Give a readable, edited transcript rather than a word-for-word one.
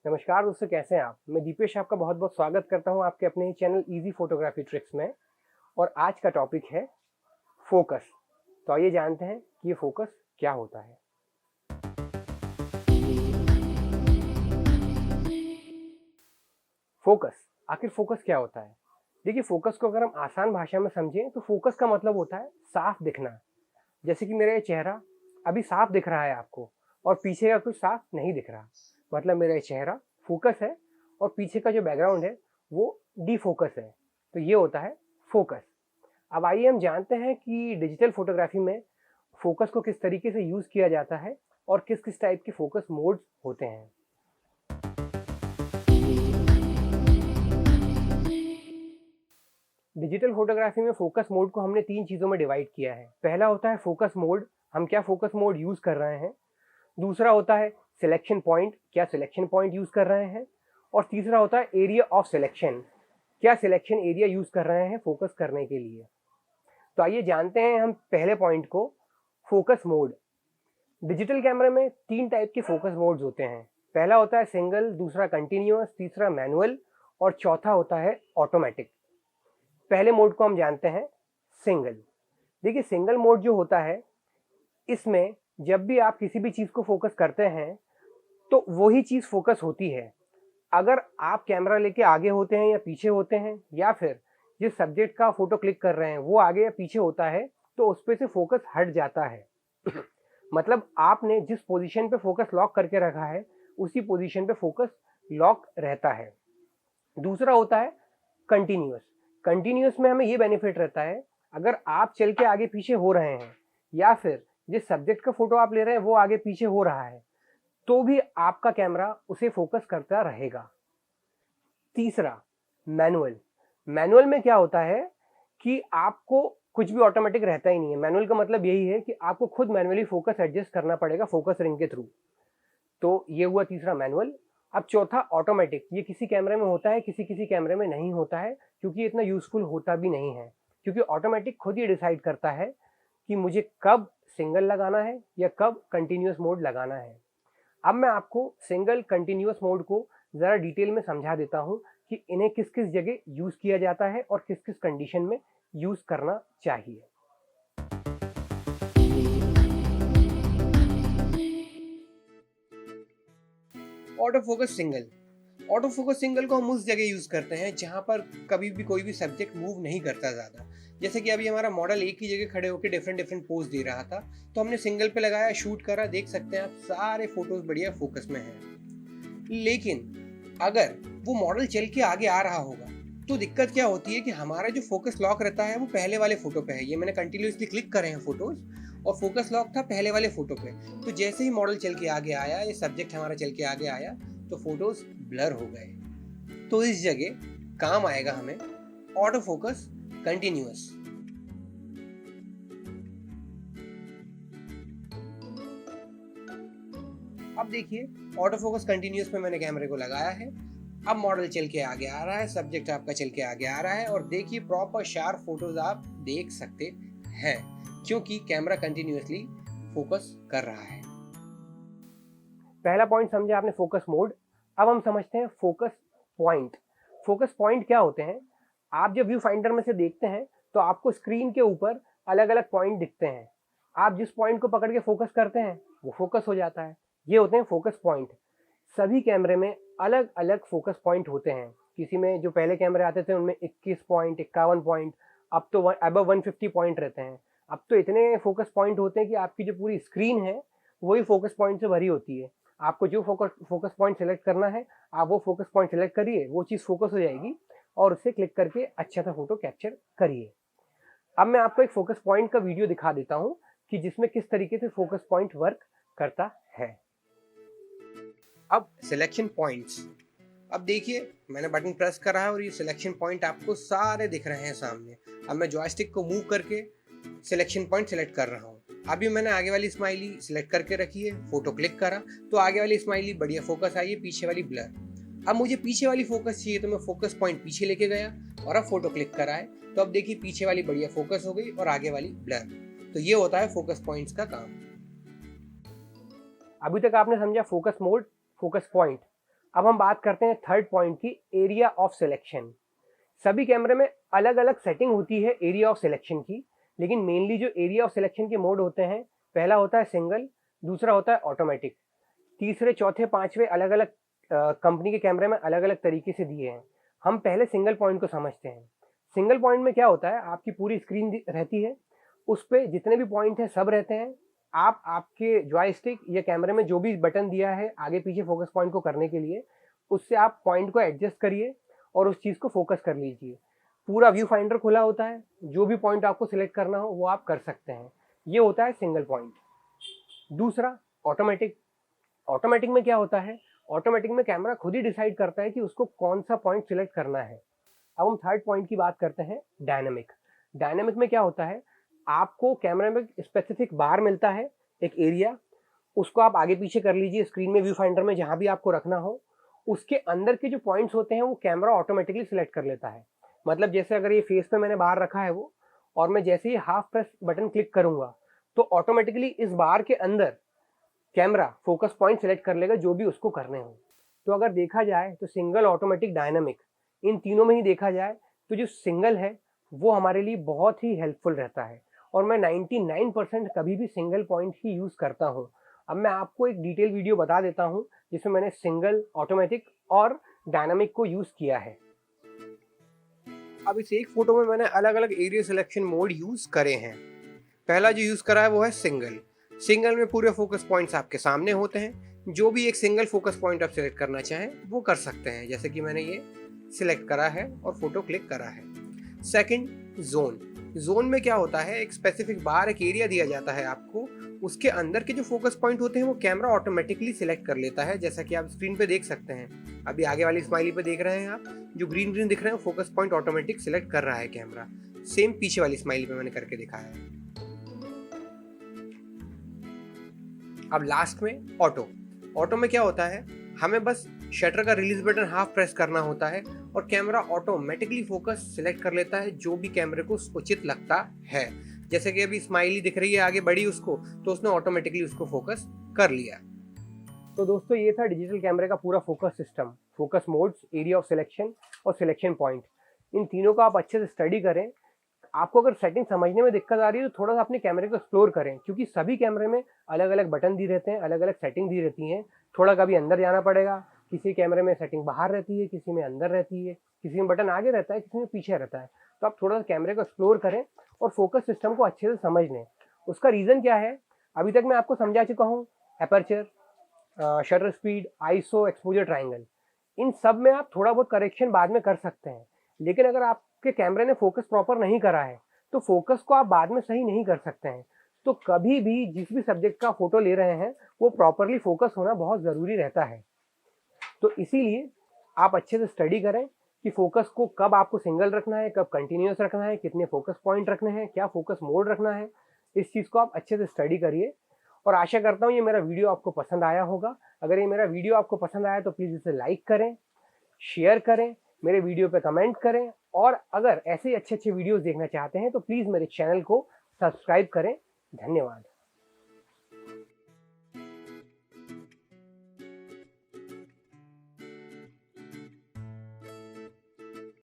नमस्कार दोस्तों, कैसे हैं आप? मैं दीपेश आपका बहुत बहुत स्वागत करता हूं आपके अपने ही चैनल इजी फोटोग्राफी ट्रिक्स में। और आज का टॉपिक है फोकस। तो आइए जानते हैं कि ये फोकस क्या होता है। फोकस, आखिर फोकस क्या होता है? देखिए, फोकस को अगर हम आसान भाषा में समझें तो फोकस का मतलब होता है साफ दिखना। जैसे कि मेरा ये चेहरा अभी साफ दिख रहा है आपको, और पीछे का कुछ साफ नहीं दिख रहा, मतलब मेरा ये चेहरा फोकस है और पीछे का जो बैकग्राउंड है वो डीफोकस है। तो ये होता है फोकस। अब आइए हम जानते हैं कि डिजिटल फोटोग्राफी में फोकस को किस तरीके से यूज किया जाता है और किस किस टाइप के फोकस मोड्स होते हैं। डिजिटल फोटोग्राफी में फोकस मोड को हमने 3 चीज़ों में डिवाइड किया है। पहला होता है फोकस मोड, हम क्या फोकस मोड यूज़ कर रहे हैं। दूसरा होता है सिलेक्शन पॉइंट, क्या सिलेक्शन पॉइंट यूज़ कर रहे हैं। और तीसरा होता है एरिया ऑफ सिलेक्शन, क्या सिलेक्शन एरिया यूज़ कर रहे हैं फोकस करने के लिए। तो आइए जानते हैं हम पहले पॉइंट को, फोकस मोड। डिजिटल कैमरे में 3 टाइप के फोकस मोड्स होते हैं। पहला होता है सिंगल, दूसरा कंटिन्यूअस, तीसरा मैनुअल और चौथा होता है ऑटोमेटिक। पहले मोड को हम जानते हैं सिंगल। देखिए, सिंगल मोड जो होता है, इसमें जब भी आप किसी भी चीज़ को फोकस करते हैं तो वही चीज़ फोकस होती है। अगर आप कैमरा लेके आगे होते हैं या पीछे होते हैं, या फिर जिस सब्जेक्ट का फोटो क्लिक कर रहे हैं वो आगे या पीछे होता है, तो उस पे से फोकस हट जाता है। मतलब आपने जिस पोजीशन पे फोकस लॉक करके रखा है उसी पोजीशन पे फोकस लॉक रहता है। दूसरा होता है कंटिन्यूअस। कंटिन्यूअस में हमें ये बेनिफिट रहता है, अगर आप चल के आगे पीछे हो रहे हैं या फिर जिस सब्जेक्ट का फोटो आप ले रहे हैं वो आगे पीछे हो रहा है, तो भी आपका कैमरा उसे फोकस करता रहेगा। तीसरा मैनुअल। मैनुअल में क्या होता है कि आपको कुछ भी ऑटोमेटिक रहता ही नहीं है। मैनुअल का मतलब यही है कि आपको खुद मैनुअली फोकस एडजस्ट करना पड़ेगा फोकस रिंग के थ्रू। तो ये हुआ तीसरा मैनुअल। अब चौथा ऑटोमेटिक। ये किसी कैमरे में होता है, किसी किसी कैमरे में नहीं होता है, क्योंकि इतना यूजफुल होता भी नहीं है। क्योंकि ऑटोमेटिक खुद ये डिसाइड करता है कि मुझे कब सिंगल लगाना है या कब कंटिन्यूअस मोड लगाना है। अब मैं आपको सिंगल कंटिन्यूअस मोड को ज़रा डिटेल में समझा देता हूँ कि इन्हें किस किस जगह यूज़ किया जाता है और किस किस कंडीशन में यूज़ करना चाहिए। Auto focus single. Auto focus single को हम उस जगह यूज करते हैं जहां पर कभी भी कोई भी सब्जेक्ट मूव नहीं करता ज्यादा। जैसे कि अभी हमारा मॉडल एक ही जगह खड़े होकर डिफरेंट डिफरेंट पोज दे रहा था, तो हमने सिंगल पे लगाया, शूट करा, देख सकते हैं आप सारे फोटोज बढ़िया फोकस में हैं। लेकिन अगर वो मॉडल चल के आगे आ रहा होगा तो दिक्कत क्या होती है कि हमारा जो फोकस लॉक रहता है वो पहले वाले फोटो पे है। ये मैंने कंटिन्यूसली क्लिक करे हैं फोटोज और फोकस लॉक था पहले वाले फोटो पे। तो जैसे ही मॉडल चल के आगे आया, ये सब्जेक्ट हमारा चल के आगे आया, तो फोटोज ब्लर हो गए। तो इस जगह काम आएगा हमें ऑटो फोकस कंटिन्यूअस। अब देखिए, ऑटो फोकस कंटिन्यूअस में मैंने कैमरे को लगाया है। अब मॉडल चल के आगे आ रहा है, सब्जेक्ट आपका चल के आगे आ रहा है, और देखिए प्रॉपर शार्प फोटोज आप देख सकते हैं क्योंकि कैमरा कंटिन्यूअसली फोकस कर रहा है। पहला पॉइंट समझे आपने, फोकस मोड। अब हम समझते हैं फोकस पॉइंट। फोकस पॉइंट क्या होते हैं? आप जब व्यू फाइंडर में से देखते हैं तो आपको स्क्रीन के ऊपर अलग अलग पॉइंट दिखते हैं। आप जिस पॉइंट को पकड़ के फोकस करते हैं वो फोकस हो जाता है। ये होते हैं फोकस पॉइंट। सभी कैमरे में अलग अलग फोकस पॉइंट होते हैं। किसी में जो पहले कैमरे आते थे उनमें 21 पॉइंट, 51 पॉइंट, अब तो अबव 150 पॉइंट रहते हैं। अब तो इतने फोकस पॉइंट होते हैं कि आपकी जो पूरी स्क्रीन है वही फोकस पॉइंट से भरी होती है। आपको जो फोकस पॉइंट सेलेक्ट करना है, आप वो फोकस पॉइंट सेलेक्ट करिए, वो चीज़ फोकस हो जाएगी और उससे क्लिक करके अच्छा सा फोटो कैप्चर करिए। अब मैं आपको एक फोकस पॉइंट का वीडियो दिखा देता हूं कि जिसमें किस तरीके से फोकस पॉइंट वर्क करता है। अब सिलेक्शन पॉइंट्स। अब देखिए, मैंने बटन प्रेस करा है और ये सिलेक्शन पॉइंट आपको सारे दिख रहे हैं सामने। अब मैं जॉयस्टिक को मूव करके सिलेक्शन पॉइंट सेलेक्ट कर रहा हूँ। अभी मैंने आगे वाली स्माइली सिलेक्ट करके रखी है, फोटो क्लिक करा तो आगे वाली स्माइली बढ़िया फोकस आई है, पीछे वाली ब्लर। अब मुझे पीछे वाली फोकस चाहिए तो मैं फोकस पॉइंट पीछे लेके गया और अब फोटो क्लिक करा है, तो अब देखिए पीछे वाली बढ़िया फोकस हो गई और आगे वाली ब्लर। तो ये होता है फोकस पॉइंट्स का काम। अभी तक आपने समझा फोकस मोड, फोकस पॉइंट। अब हम बात करते हैं थर्ड पॉइंट की, एरिया ऑफ सिलेक्शन। सभी कैमरे में अलग अलग सेटिंग होती है एरिया ऑफ सिलेक्शन की, लेकिन मेनली जो एरिया ऑफ सिलेक्शन के मोड होते हैं, पहला होता है सिंगल, दूसरा होता है ऑटोमेटिक, तीसरे चौथे पांचवे अलग अलग कंपनी के कैमरे में अलग अलग तरीके से दिए हैं। हम पहले सिंगल पॉइंट को समझते हैं। सिंगल पॉइंट में क्या होता है, आपकी पूरी स्क्रीन रहती है, उस पर जितने भी पॉइंट हैं सब रहते हैं। आप आपके जॉयस्टिक या कैमरे में जो भी बटन दिया है आगे पीछे फोकस पॉइंट को करने के लिए, उससे आप पॉइंट को एडजस्ट करिए और उस चीज़ को फोकस कर लीजिए। पूरा व्यू फाइंडर खुला होता है, जो भी पॉइंट आपको सिलेक्ट करना हो वो आप कर सकते हैं। ये होता है सिंगल पॉइंट। दूसरा ऑटोमेटिक। ऑटोमेटिक में क्या होता है, ऑटोमेटिक में कैमरा खुद ही डिसाइड करता है कि उसको कौन सा पॉइंट सिलेक्ट करना है। अब हम थर्ड पॉइंट की बात करते हैं, डायनेमिक। डायनेमिक में क्या होता है, आपको कैमरे में स्पेसिफिक बार मिलता है, एक एरिया, उसको आप आगे पीछे कर लीजिए स्क्रीन में, व्यू फाइंडर में, जहां भी आपको रखना हो। उसके अंदर के जो पॉइंट्स होते हैं वो कैमरा ऑटोमेटिकली सिलेक्ट कर लेता है। मतलब जैसे अगर ये फेस पे मैंने बार रखा है वो, और मैं जैसे ही हाफ प्रेस बटन क्लिक करूंगा तो ऑटोमेटिकली इस बार के अंदर कैमरा फोकस पॉइंट सिलेक्ट कर लेगा जो भी उसको करने हो। तो अगर देखा जाए तो सिंगल, ऑटोमेटिक, डायनामिक, इन तीनों में ही देखा जाए तो जो सिंगल है वो हमारे लिए बहुत ही हेल्पफुल रहता है, और मैं 99% कभी भी सिंगल पॉइंट ही यूज़ करता हूँ। अब मैं आपको एक डिटेल वीडियो बता देता हूँ जिसमें मैंने सिंगल, ऑटोमेटिक और डायनामिक को यूज़ किया है। अब इस एक फोटो में मैंने अलग अलग एरिया सिलेक्शन मोड यूज़ करे हैं। पहला जो यूज़ करा है वो है सिंगल। सिंगल में पूरे फोकस पॉइंट्स आपके सामने होते हैं, जो भी एक सिंगल फोकस पॉइंट आप सिलेक्ट करना चाहें वो कर सकते हैं, जैसे कि मैंने ये सिलेक्ट करा है और फोटो क्लिक करा है। Second, zone. जोन में क्या होता है, एक स्पेसिफिक बार, एक एरिया दिया जाता है आपको, उसके अंदर के जो फोकस पॉइंट होते हैं वो कैमरा ऑटोमेटिकली सिलेक्ट कर लेता है, जैसा कि आप स्क्रीन पे देख सकते हैं। अभी आगे वाली स्माइली पे देख रहे हैं आप, जो ग्रीन ग्रीन दिख रहे हैं फोकस पॉइंट ऑटोमेटिक सिलेक्ट कर रहा है कैमरा। सेम पीछे वाली स्माइली पे मैंने करके दिखाया है। अब लास्ट में ऑटो। ऑटो में क्या होता है, हमें बस शटर का रिलीज बटन हाफ प्रेस करना होता है और कैमरा ऑटोमेटिकली फोकस सिलेक्ट कर लेता है जो भी कैमरे को उचित लगता है। जैसे कि अभी स्माइली दिख रही है आगे बढ़ी उसको, तो उसने ऑटोमेटिकली उसको फोकस कर लिया। तो दोस्तों ये था डिजिटल कैमरे का पूरा focus system, focus modes, area of selection और सिलेक्शन पॉइंट। इन तीनों का आप अच्छे से स्टडी करें। आपको अगर सेटिंग समझने में दिक्कत आ रही है तो थोड़ा सा अपने कैमरे को एक्सप्लोर करें, क्योंकि सभी कैमरे में अलग अलग बटन दी रहते हैं, अलग अलग सेटिंग दी रहती हैं। थोड़ा कभी अंदर जाना पड़ेगा, किसी कैमरे में सेटिंग बाहर रहती है, किसी में अंदर रहती है, किसी में बटन आगे रहता है, किसी में पीछे रहता है। तो आप थोड़ा सा कैमरे को एक्सप्लोर करें और फोकस सिस्टम को अच्छे से समझ लें। उसका रीज़न क्या है, अभी तक मैं आपको समझा चुका हूँ। Aperture, shutter speed, ISO, exposure triangle, इन सब में आप थोड़ा बहुत करेक्शन बाद में कर सकते हैं। लेकिन अगर आपके कैमरे ने फोकस प्रॉपर नहीं करा है तो फोकस को आप बाद में सही नहीं कर सकते हैं। तो कभी भी जिस भी सब्जेक्ट का फोटो ले रहे हैं वो प्रॉपरली फोकस होना बहुत ज़रूरी रहता है। तो इसीलिए आप अच्छे से स्टडी करें कि फोकस को कब आपको सिंगल रखना है, कब कंटिन्यूस रखना है, कितने फोकस पॉइंट रखने हैं, क्या फोकस मोड रखना है। इस चीज़ को आप अच्छे से स्टडी करिए और आशा करता हूँ ये मेरा वीडियो आपको पसंद आया होगा। अगर ये मेरा वीडियो आपको पसंद आया तो प्लीज़ इसे लाइक करें, शेयर करें, मेरे वीडियो पे कमेंट करें, और अगर ऐसे अच्छे वीडियोस देखना चाहते हैं तो प्लीज़ मेरे चैनल को सब्सक्राइब करें। धन्यवाद।